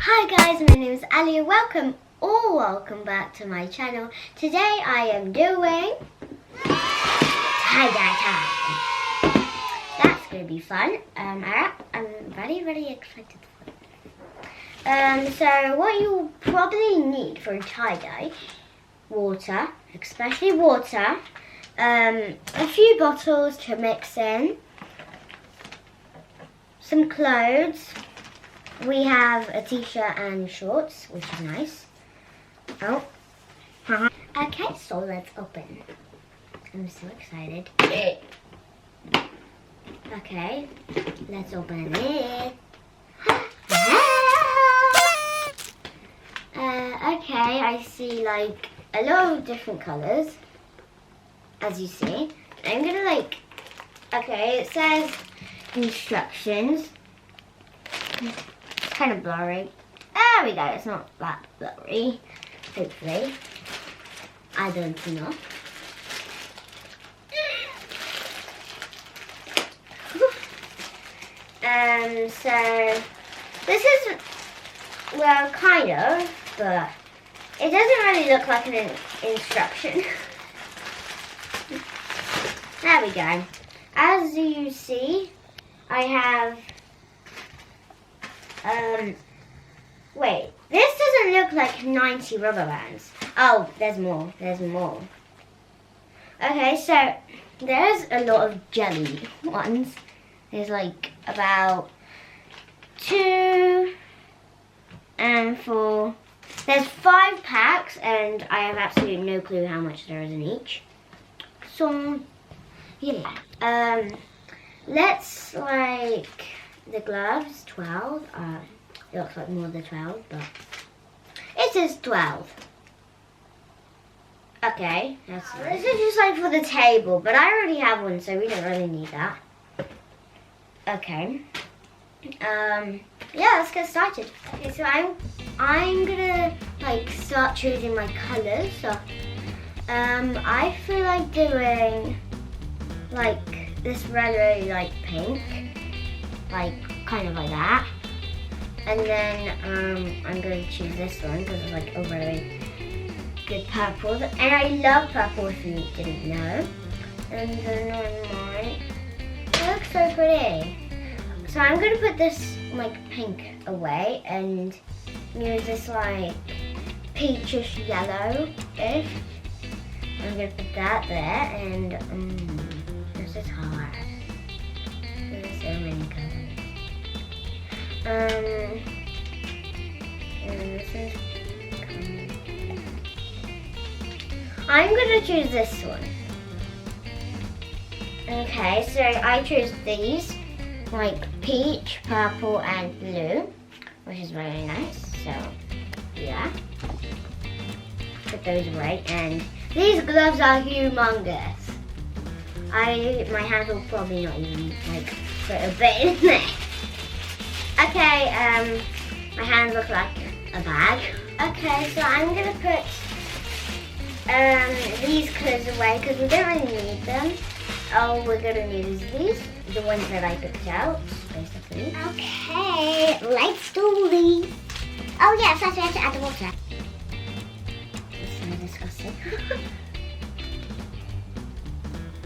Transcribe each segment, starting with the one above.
Hi guys, my name is Aliya. Welcome back to my channel. Today I am doing tie-dye time. That's going to be fun. I'm very excited for it. So what you probably need for tie-dye, water, especially water, a few bottles to mix in, some clothes. We have a t-shirt and shorts, which is nice. Oh. Okay, so let's open. I'm so excited. Okay, let's open it. Okay, I see like a lot of different colors, as you see. I'm gonna okay, it says instructions. Kind of blurry. There we go, it's not that blurry, hopefully. I don't know. So this is, well, kind of, but it doesn't really look like an instruction. There we go. As you see, I have wait, this doesn't look like 90 rubber bands. Oh, there's more. Okay, so there's a lot of jelly ones. There's like about 2 and 4. There's 5 packs, and I have absolutely no clue how much there is in each. So, yeah. Let's the gloves, 12. It looks like more than 12, but it is 12. Okay, that's nice. This is just for the table, but I already have one, so we don't really need that. Okay. Yeah, let's get started. Okay, so I'm gonna start choosing my colors. So I feel like doing this really pink. Kind of like that, and then I'm going to choose this one because it's a really good purple, and I love purple if you didn't know. And then it looks so pretty. So I'm going to put this pink away and use this peachish yellow-ish. I'm going to put that there, and this is hard. There's so many colors. And this is I'm gonna choose this one. Okay, so I choose these, peach, purple, and blue, which is really nice. So yeah, put those away. And these gloves are humongous. My hands will probably not even fit a bit in there. Okay, my hands look like a bag. Okay, so I'm gonna put these clothes away because we don't really need them. All we're gonna need is these, the ones that I picked out, basically. Okay, let's do these. Oh yeah, first we have to add the water. This is disgusting.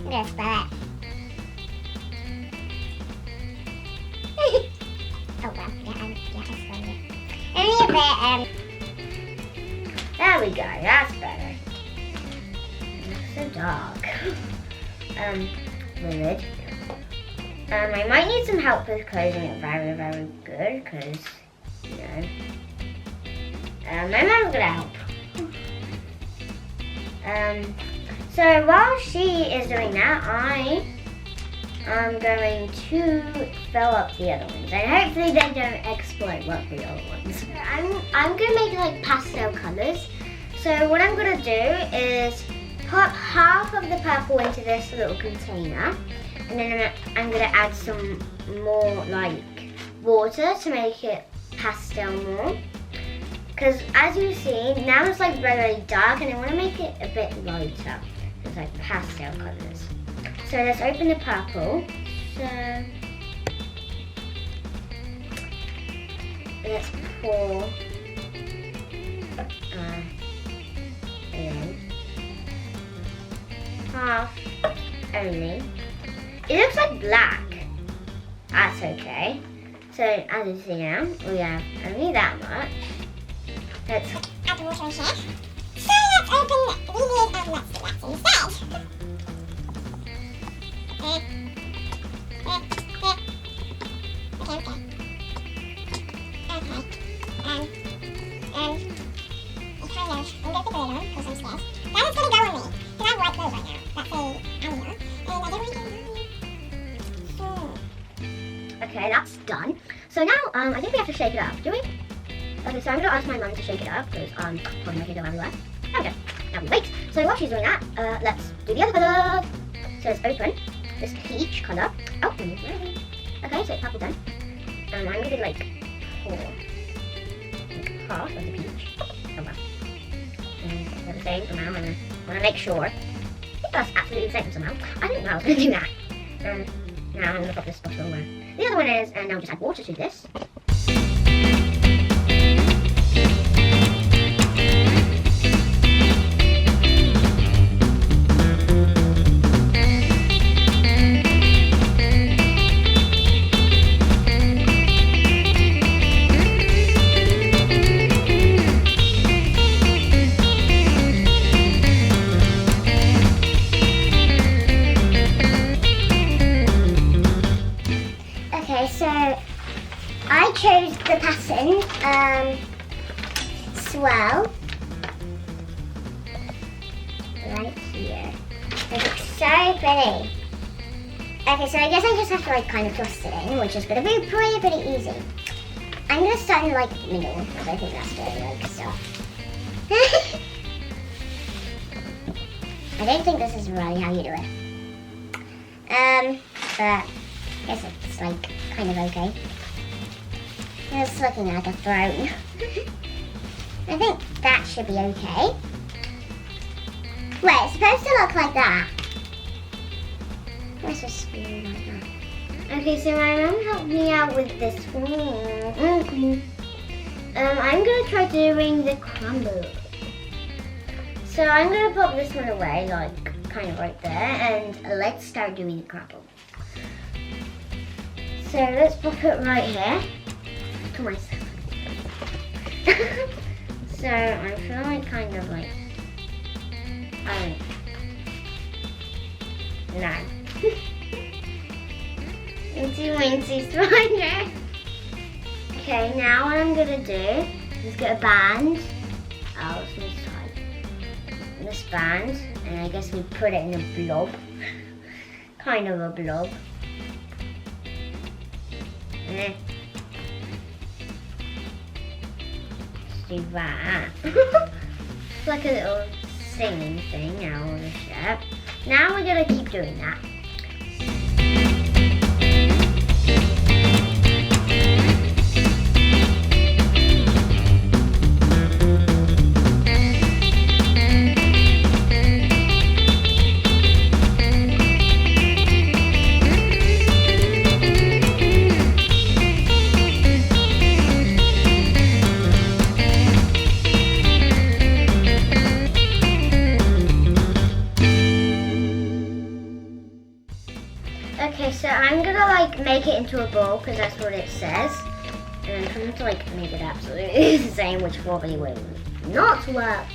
Yes, but oh well, there we go, that's better. It looks so dark. Weird. I might need some help with closing it very good, because, my mom's gonna help. So while she is doing that, I'm going to fill up the other ones, and hopefully they don't explode like the other ones. I'm going to make pastel colors. So what I'm going to do is put half of the purple into this little container, and then I'm going to add some more water to make it pastel more. Because as you see, now it's really dark, and I want to make it a bit lighter. It's pastel colors. So let's open the purple. So let's pour in half only. It looks like black. That's okay. So as you see now, we have only that much. Let's add the water in here. So let's open the lid and let's do that instead. Okay. I'm going to put the lid on because I'm scared. That is going to go on me. Because I'm white clothes right now. That's a Aliya. And I don't want to get it on me. Okay, that's done. So now, I think we have to shake it up, do we? Okay, so I'm going to ask my mum to shake it up because probably make it go everywhere. Okay, now we wait. So while she's doing that, let's do the other colour. So let's open this peach colour. Oh, okay, so it's purple done. I'm going to like pour half of the peach. Oh well. They're the same amount. I want to make sure. I think that's absolutely the same somehow. I didn't know I was going to do that. Now I'm going to pop this bottle where the other one is, and now just add water to this. So I chose the pattern swell right here. It looks so pretty. Okay, so I guess I just have to like kind of twist it in, which is going to be pretty easy. I'm going to start in like the middle because I think that's very like stuff. I don't think this is really how you do it. But I guess it's like kind of okay. It's looking like a throne. I think that should be okay. Wait, it's supposed to look like that. Let's just do it like that. Okay, so my mum helped me out with this one. I'm gonna try doing the crumble. So I'm gonna pop this one away, like kind of right there, and let's start doing the crumble. So let's pop it right here to myself. So I feel like kind of like, no. Wincy spider. Okay, now what I'm gonna do is get a band. Oh, it's this side. This band, and I guess we put it in a blob. Kind of a blob. Let's do that. It's like a little singing thing now on the shirt. Now we're gonna keep doing that. Okay, so I'm gonna like make it into a ball because that's what it says. And I'm trying to like make it absolutely the same, which probably will not work.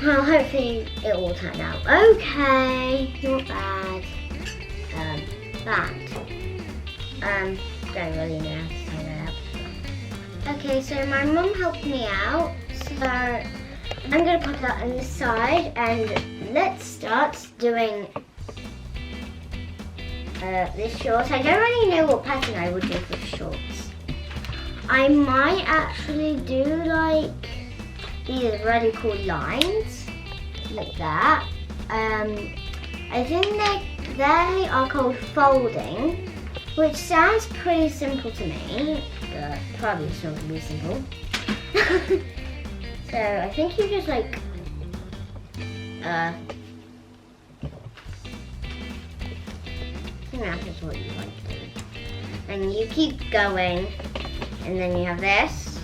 Well, hopefully it will turn out okay. Not bad. Bad. Don't really know how to say that out. Okay, so my mum helped me out. So I'm gonna put that on the side and let's start doing this shorts. I don't really know what pattern I would do for shorts. I might actually do like these really cool lines, like that. I think they are called folding, which sounds pretty simple to me, but probably it's not going to be simple. So I think you just like, I think that's just what you like to do. And you keep going And then you have this.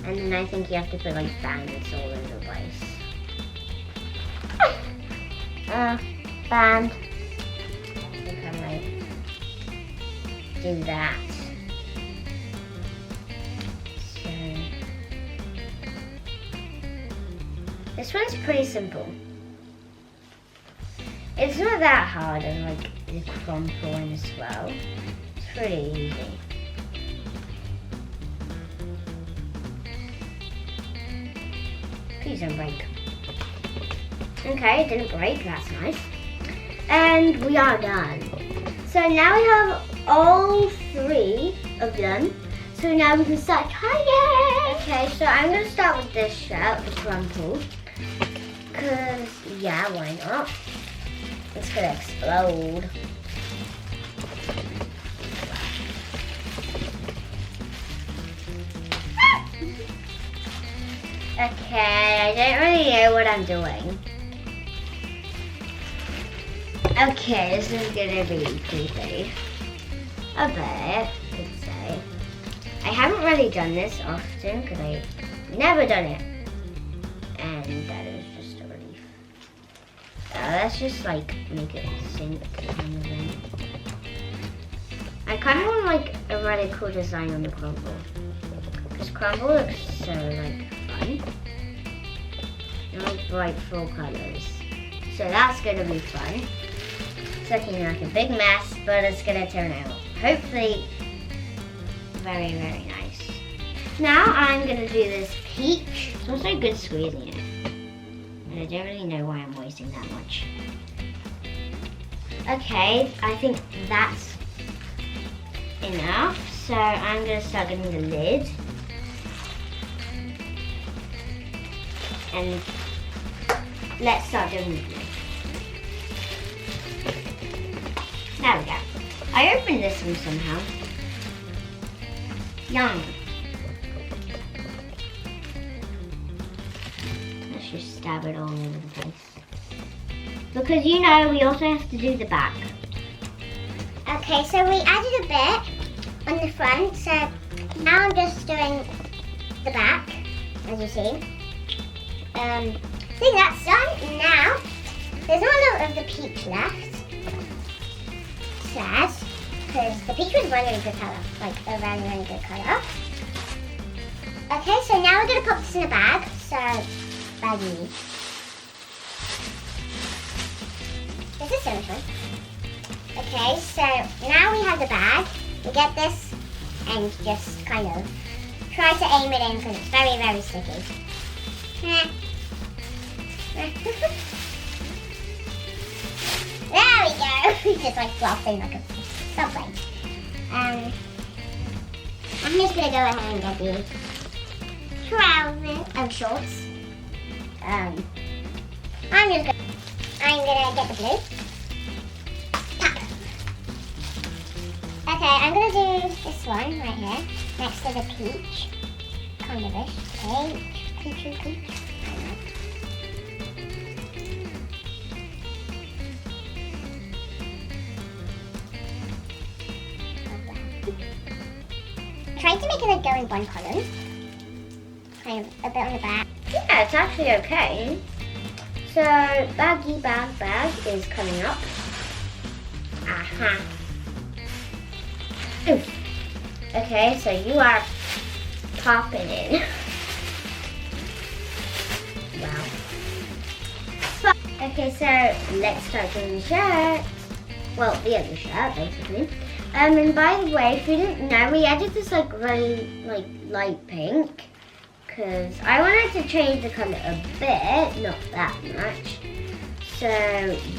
And then I think you have to put like bands all over the place. Band. I think I might do that. So this one's pretty simple. It's not that hard as like the crumple one as well. It's pretty easy. Please don't break. Okay, it didn't break, that's nice. And we are done. So now we have all 3 of them. So now we can start trying. Okay, so I'm gonna start with this shirt, the crumple. Cause yeah, why not? It's gonna explode. Okay, I don't really know what I'm doing. Okay, this is gonna be creepy. A bit, I'd say. I haven't really done this often because I've never done it. And that is just a relief. Let's just like make it sync kind of thing. I kind of want like a really cool design on the crumble. Because crumble looks so like fun. And like bright full colors. So that's gonna be fun. It's looking like a big mess, but it's gonna turn out hopefully very, very nice. Now I'm gonna do this peach. It's also good squeezing it. And I don't really know why I'm wasting that much. Okay, I think that's enough. So I'm gonna start getting the lid. And let's start doing the lid. There we go. I opened this one somehow. Yum. Let's just stab it all over the place. Because you know we also have to do the back. Okay, so we added a bit on the front, so now I'm just doing the back, as you see. I think that's done. Now, there's not a lot of the peach left. Sad, because the peach was a really good colour, like a very, really good colour. Okay, so now we're going to pop this in a bag, so baggy. This is so much fun. Okay, so now we have the bag. We get this and just kind of try to aim it in because it's very, very sticky. There we go. Just like flopping like a something. I'm just gonna go ahead and get the trousers and shorts. I'm gonna get the blue. Pop. Okay, I'm gonna do this one right here next to the peach, kind of ish. Okay, peach. Trying to make it like go in one column. Kind of a bit on the back. Yeah, it's actually okay. So baggy bag is coming up. Oof. Okay, so you are popping in. Wow. Okay, so let's start doing the shirt. Well, the other shirt basically. And by the way, if you didn't know, we added this like really like light pink because I wanted to change the color a bit, not that much. So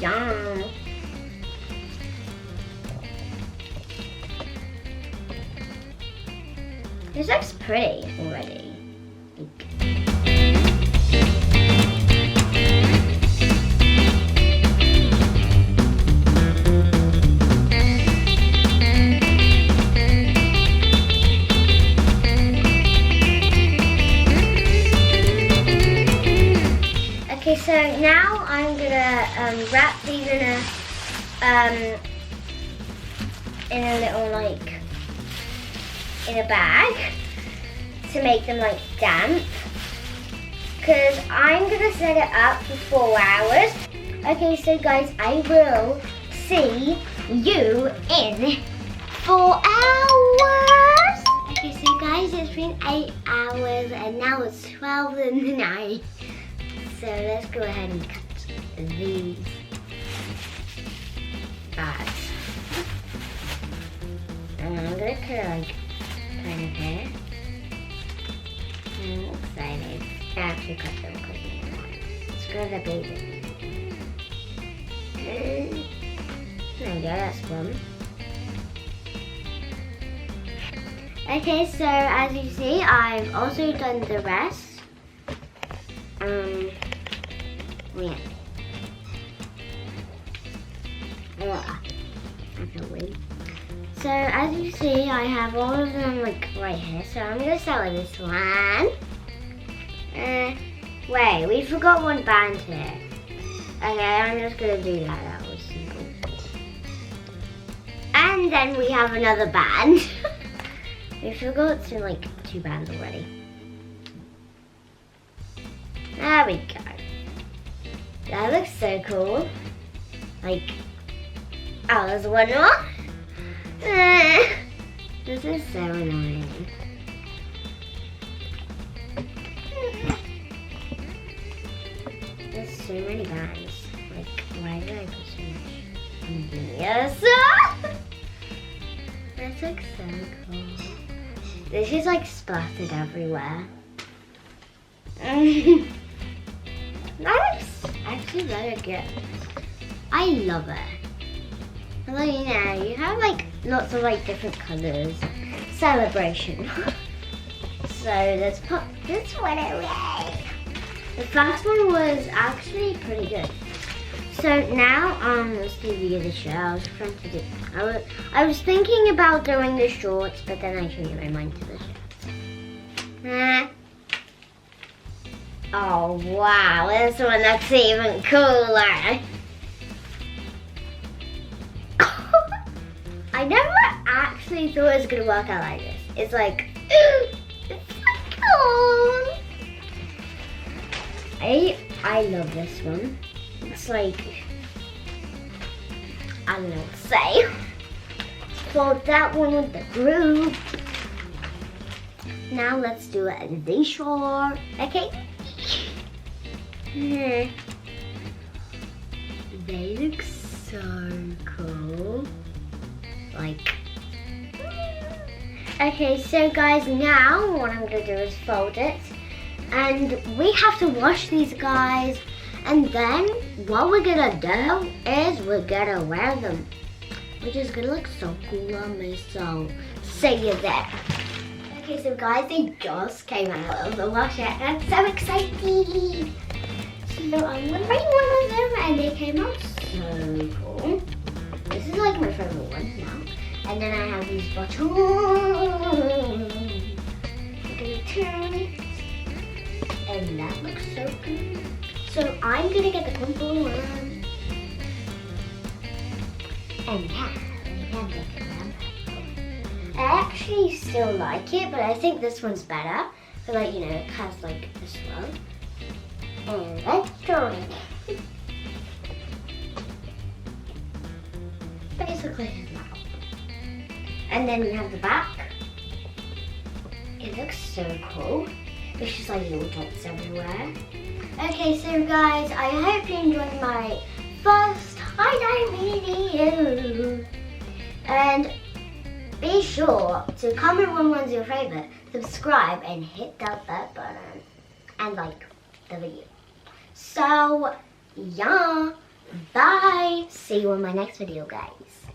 yum. This looks pretty already. Okay, so now I'm gonna wrap these in a little like in a bag to make them like damp. Because I'm going to set it up for 4 hours. Okay, so guys, I will see you in 4 hours. Okay, so guys, it's been 8 hours and now it's 12 in the night. So let's go ahead and cut these bags. And I'm going to cut like kind of here. I'm excited. I actually cut them because let's go to the baby. There we go, that's one. Okay, so as you see, I've also done the rest. Yeah. So as you see, I have all of them like right here. So I'm gonna start with this one. Wait, we forgot one band here. Okay, I'm just gonna do that. That was simple. And then we have another band. We forgot to like 2 bands already. There we go. That looks so cool. Like, oh, there's one more. This is so annoying. There's so many bands. Like, why did I put so much? Yes. That looks so cool. This is like splattered everywhere. That looks actually very good. I love it. Well, you know, you have like lots of like different colours. Celebration. So let's put this one away. The first one was actually pretty good. So now let's do the other shirt. I was trying to do. I was thinking about doing the shorts, but then I changed my mind to the shirts. Oh wow, this one looks even cooler. I never actually thought it was gonna work out like this. It's like, it's so cool. I love this one. It's like, I don't know what to say. Fold that one with the groove. Now let's do it the short. Okay. They look so cool. Like, okay, so guys, now what I'm gonna do is fold it, and we have to wash these guys, and then what we're gonna do is we're gonna wear them, which is gonna look so cool on me. So see you there. Okay, so guys, they just came out of the washer. I'm so excited. So I'm wearing one of them, and they came out so cool. This is like my favorite one now. And then I have these buttons. I'm gonna turn it. And that looks so good. So I'm gonna get the crumple one. And yeah, we can get them. I actually still like it, but I think this one's better. But like, you know, it has like this one. And let's turn it. Basically his mouth. And then we have the back. It looks so cool. It's just like little dots everywhere. Okay, so guys, I hope you enjoyed my first tie-dye video. And be sure to comment what one's your favorite, subscribe, and hit that button. And like the video. So, yeah. Bye. See you in my next video, guys.